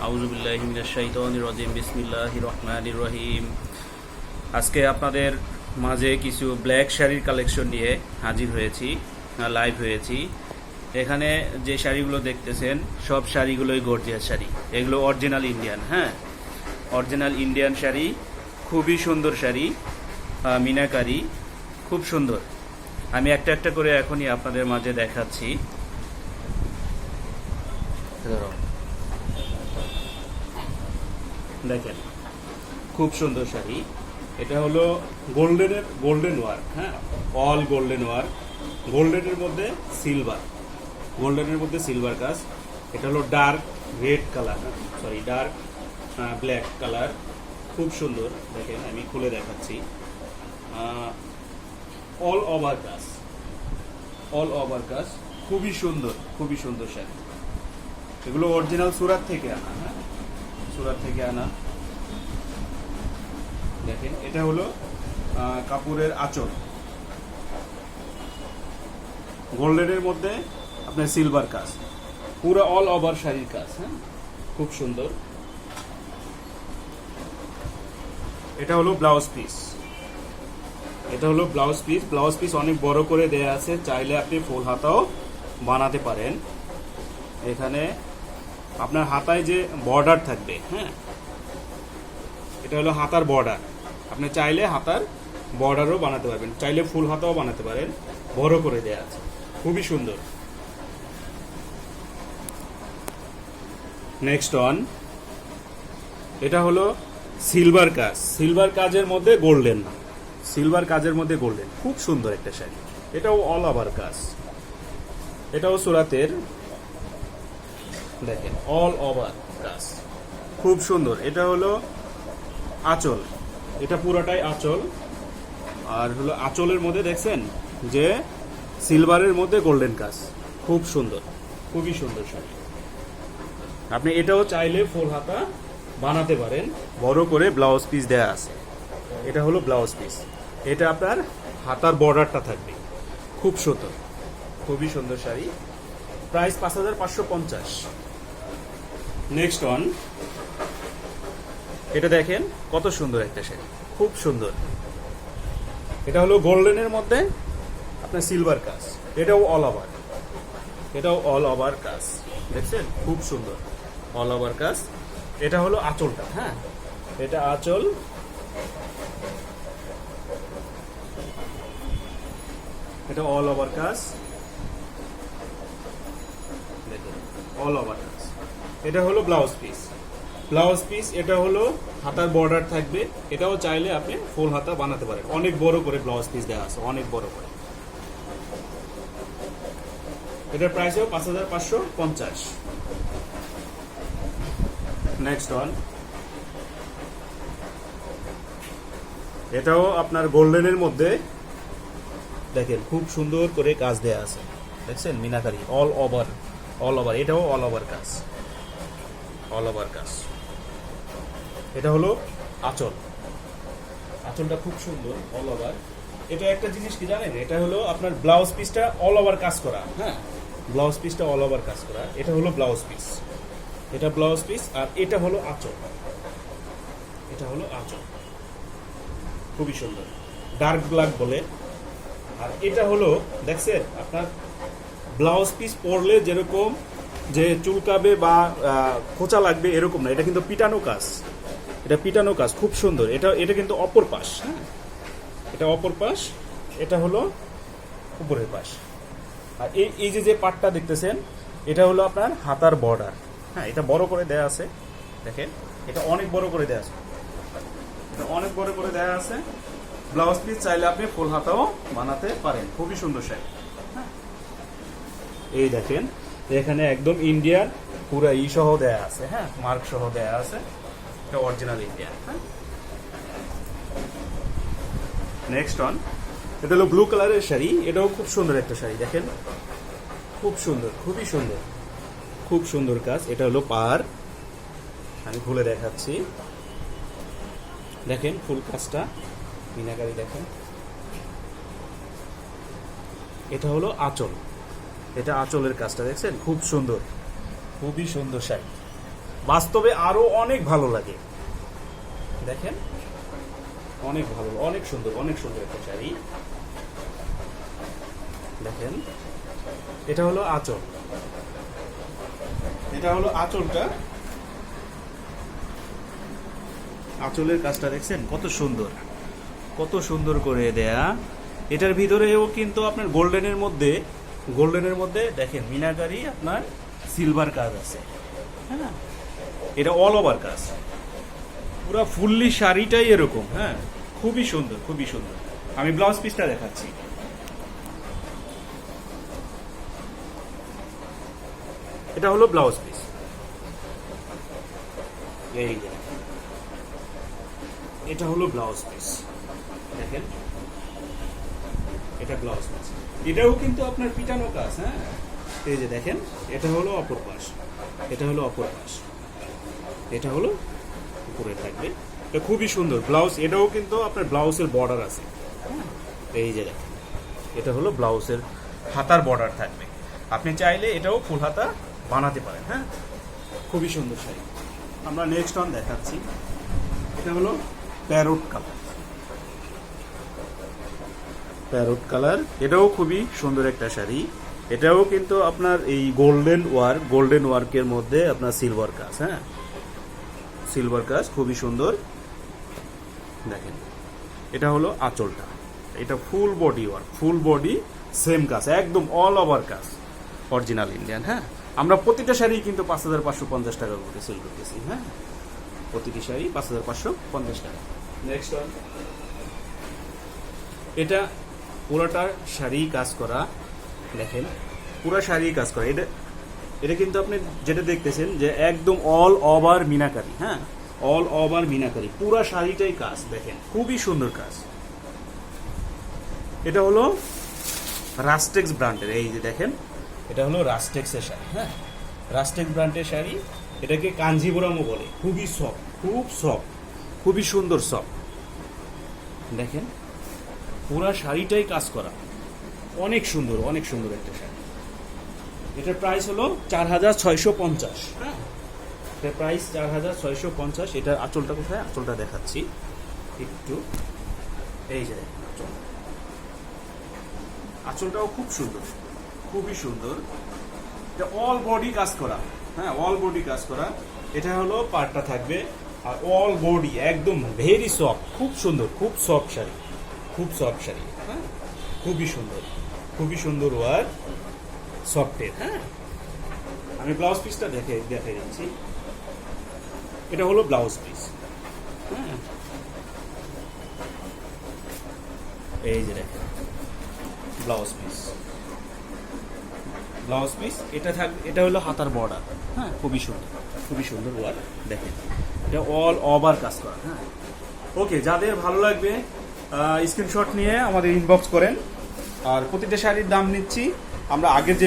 আউযুবিল্লাহি মিনাশ শাইতানির রাজিম বিসমিল্লাহির রহমানির রহিম। আজকে আপনাদের মাঝে কিছু ব্ল্যাক শাড়ির কালেকশন নিয়ে হাজির হয়েছি, লাইভ হয়েছি। এখানে যে শাড়িগুলো দেখতেছেন সব শাড়িগুলোই গর্জিয়াস শাড়ি। এগুলো অরিজিনাল ইন্ডিয়ান, হ্যাঁ, অরিজিনাল ইন্ডিয়ান শাড়ি, খুবই সুন্দর শাড়ি, মিনাকারি, খুব সুন্দর। আমি একটা একটা করে এখনই আপনাদের মাঝে দেখাচ্ছি। দেখেন, খুব সুন্দর শাড়ি। এটা হলো গোল্ডেন ওয়ার্ক, হ্যাঁ, অল গোল্ডেন ওয়ার্ক, গোল্ডেনের মধ্যে সিলভার, গোল্ডেনের মধ্যে সিলভার কাজ। এটা হলো dark red colour, sorry dark black colour, খুব সুন্দর। দেখেন, আমি খুলে দেখাচ্ছি। অল ওভার কাজ, অল ওভার কাজ, খুবই সুন্দর, খুবই সুন্দর শাড়ি। এগুলো অরিজিনাল সুরাত থেকে আনা, হ্যাঁ, সুরাত থেকে আনা। দেখেন, এটা হলো কাপড়ের আঁচল, গোল্ডেনের মধ্যে আপনার সিলভার কাজ, পুরো অল ওভার শাড়ির কাজ, হ্যাঁ, খুব সুন্দর। এটা হলো ব্লাউজ পিস, এটা হলো ব্লাউজ পিস। ব্লাউজ পিস অনেক বড় করে দেয়া আছে, চাইলে আপনি ফুল হাতাও বানাতে পারেন। এখানে আপনার হাতায় যে বর্ডার থাকবে, হ্যাঁ, এটা হলো হাতার বর্ডার। আপনি চাইলে হাতার বর্ডারও বানাতে পারবেন, চাইলে ফুল হাতাও বানাতে পারেন, বড় করে দেয়া আছে, খুবই সুন্দর। নেক্সট ওয়ান, এটা হলো সিলভার কাজ, সিলভার কাজের মধ্যে গোল্ডেন, সিলভার কাজের মধ্যে গোল্ডেন, খুব সুন্দর একটা শাড়ি। এটাও অল ওভার কাজ, এটাও সুরাতের। দেখেন, অল ওভার কাজ, খুব সুন্দর। এটা হলো আঁচল, এটা পুরোটাই আঁচল। আর হলো আঁচলের মধ্যে দেখছেন যে সিলভারের মধ্যে গোল্ডেন কাজ, খুব সুন্দর, খুবই সুন্দর শাড়ি। আপনি এটাও চাইলে ফুল হাতা বানাতে পারেন, বড় করে ব্লাউজ পিস দেয়া আছে। এটা হলো ব্লাউজ পিস, এটা আপনার হাতার বর্ডারটা থাকবে, খুব সুন্দর, খুবই সুন্দর শাড়ি। প্রাইস 5550। নেক্সট ওয়ান, এটা দেখেন কত সুন্দর একটা শাড়ি, খুব সুন্দর। এটা হলো গোল্ডেনের মধ্যে আপনার সিলভার কাজ, এটাও অল ওভার, এটাও অল ওভার কাজ, দেখছেন, খুব সুন্দর, অল ওভার কাজ। এটা হলো আঁচলটা, হ্যাঁ, এটা আঁচল, এটা অল ওভার কাজ, দেখুন, অল ওভার কাজ। এটা হলো ব্লাউজ পিস, ব্লাউজ পিস, এটা হলো হাতার বর্ডার থাকবে। এটাও চাইলে আপনি ফুল হাতা বানাতে পারেন, অনেক বড় করে ব্লাউজ পিস দেওয়া আছে, অনেক বড় করে। এটার প্রাইসও 5550। নেক্সট ওয়ান, এটাও আপনার গোল্ডেনের মধ্যে, দেখেন, খুব সুন্দর করে কাজ দেয়া আছে, দেখছেন, meenakari, all over, all over, এটাও অল ওভার কাজ, অল ওভার কাজ। এটা হলো আঁচল, আঁচলটা খুব সুন্দর, অল ওভার। এটা একটা জিনিস কি জানেন, এটা হলো আপনার ব্লাউজ পিসটা অল ওভার কাজ করা, হ্যাঁ, ব্লাউজ পিসটা অল ওভার কাজ করা। এটা হলো ব্লাউজ পিস, এটা ব্লাউজ পিস, আর এটা হলো আঁচল, এটা হলো আঁচল, খুবই সুন্দর, ডার্ক ব্ল্যাক বলে। আর এটা হলো, দেখছেন, আপনার ব্লাউজ পিস পরলে যেরকম যে চুলকাবে বা খোঁচা লাগবে এরকম না, এটা কিন্তু পিটানো কাজ, এটা পিটানো কাজ, খুব সুন্দর। এটা এটা কিন্তু অপর পাশ, হ্যাঁ, এটা অপর পাশ, এটা হলো উপরের পাশ। আর এই যে পাটটা দেখতেছেন, এটা হলো আপনার হাতার বর্ডার, হ্যাঁ, এটা বড় করে দেয়া আছে, দেখেন, এটা অনেক বড় করে দেয়া আছে, এটা অনেক বড় করে দেয়া আছে। ব্লাউজ পিস চাইলে আপনি ফুল হাতাও বানাতে পারেন, খুবই সুন্দর শাড়ি, হ্যাঁ। এই দেখেন, এখানে একদম ইন্ডিয়ান পুরো সহ দেয়া আছে, হ্যাঁ, মার্ক সহ দেয়া আছে, এটা অরিজিনাল ইন্ডিয়ান, হ্যাঁ। নেক্সট ওয়ান, এটা হলো ব্লু কালারের শাড়ি, এটাও খুব সুন্দর একটা শাড়ি, দেখেন, খুব সুন্দর, খুবই সুন্দর, খুব সুন্দর কাজ। এটা হলো পার, আমি খুলে দেখাচ্ছি, দেখেন ফুল কাজটা, মিনাকারি, দেখেন। এটা হলো আঁচল, এটা আঁচলের কাজটা দেখছেন, খুব সুন্দর, খুবই সুন্দর শাড়ি, বাস্তবে আরো অনেক ভালো লাগে। দেখেন অনেক ভালো, অনেক সুন্দর একটা শাড়ি। দেখেন এটা হলো আঁচল, এটা হলো আঁচলটা। আঁচলের কাজটা দেখছেন কত সুন্দর, কত সুন্দর করে দেয়া। এটার ভিতরেও কিন্তু আপনার গোল্ডেনের মধ্যে দেখেন মিনাকারি আপনার সিলভার কাজ আছে। হ্যাঁ, এটা অল ওভার কাজ, পুরো ফুললি শাড়িটাই এরকম। হ্যাঁ, খুবই সুন্দর, খুবই সুন্দর। আমি ব্লাউজ পিসটা দেখাচ্ছি। এটা হলো ব্লাউজ পিস, এই যে এটা হলো ব্লাউজ পিস। দেখেন এটা ব্লাউজ পিস, এটাও কিন্তু আপনার পিটানো কাজ। হ্যাঁ, এই যে দেখেন এটা হলো অপর পাশ, এটা হলো অপর পাশ, এটা হলো উপরে থাকবে। এটা খুবই সুন্দর ব্লাউজ। এটাও কিন্তু আপনার ব্লাউজের বর্ডার আছে। এই যে দেখেন এটা হলো ব্লাউজের হাতার বর্ডার থাকবে। আপনি চাইলে এটাও ফুল হাতা বানাতে পারেন। হ্যাঁ, খুবই সুন্দর শাড়ি। আমরা নেক্সট ওয়ান দেখাচ্ছি। এটা হলো প্যারোট কালার, প্যারোট কালার। এটাও খুবই সুন্দর একটা শাড়ি। এটাও কিন্তু আপনার এই গোল্ডেন ওয়ার্কের মধ্যে আপনার সিলভার কাজ। হ্যাঁ, সিলভার কাজ খুবই সুন্দর। দেখেন এটা হলো আঁচলটা, এটা full body work, full body same কাজ, একদম অল ওভার কাজ, অরিজিনাল ইন্ডিয়ান। হ্যাঁ, আমরা প্রতিটা শাড়ি কিন্তু 5550 টাকা করে সেল করতেছি। হ্যাঁ, প্রতিটি শাড়ি 5550 টাকা। নেক্সট ওয়ান, এটা পুরোটা শাড়ি কাজ করা। দেখেন পুরো শাড়ি কাজ করা। এটা কিন্তু আপনি যেটা দেখতেছেন যে একদম অল ওভার মিনাকারি। হ্যাঁ, অল ওভার মিনাকারি, পুরো শাড়িটাই কাজ। দেখেন খুবই সুন্দর কাজ। এটা হলো রাস্টেক্স ব্র্যান্ডের, এই যে দেখেন এটা হলো রাস্টেক্সের শাড়ি। হ্যাঁ, রাস্টেক্স ব্র্যান্ডের শাড়ি। এটাকে কাঞ্জিবুরামও বলে। খুবই সফট, খুব সফট, খুবই সুন্দর সফট। দেখেন পুরা শাড়িটাই কাজ করা, অনেক সুন্দর, অনেক সুন্দর একটা শাড়ি। এটার প্রাইস হলো 4650। হ্যাঁ, এটার প্রাইস 4650। এটার আঁচলটা কোথায়? আঁচলটা দেখাচ্ছি একটু। এই যে দেখেন আঁচল, আঁচলটাও খুব সুন্দর, খুবই সুন্দর। এটা অল বডি কাজ করা। হ্যাঁ, অল বডি কাজ করা। এটা হলো পার্টটা থাকবে, আর অল বডি একদম ভেরি সফট, খুব সুন্দর, খুব সফট শাড়ি, খুব সফট শাড়ি। হ্যাঁ, খুবই সুন্দর, খুবই সুন্দর ওয়ার্ক সফটের। হ্যাঁ, আমি ব্লাউজ পিসটা দেখাই দিচ্ছি। এটা হলো ব্লাউজ পিস। হ্যাঁ, এই যে দেখেন ব্লাউজ পিস, ব্লাউজ পিস। এটা হলো হাতার বর্ডার। হ্যাঁ, খুবই সুন্দর, খুবই সুন্দর ওয়ার্ক। দেখেন এটা অল ওভার কাজ করা। হ্যাঁ, ওকে, যাদের ভালো লাগবে স্ক্রিনশট নিয়ে আমাদের ইনবক্স করেন। আর প্রতিটা শাড়ির দাম নিচ্ছি আমরা আগের যে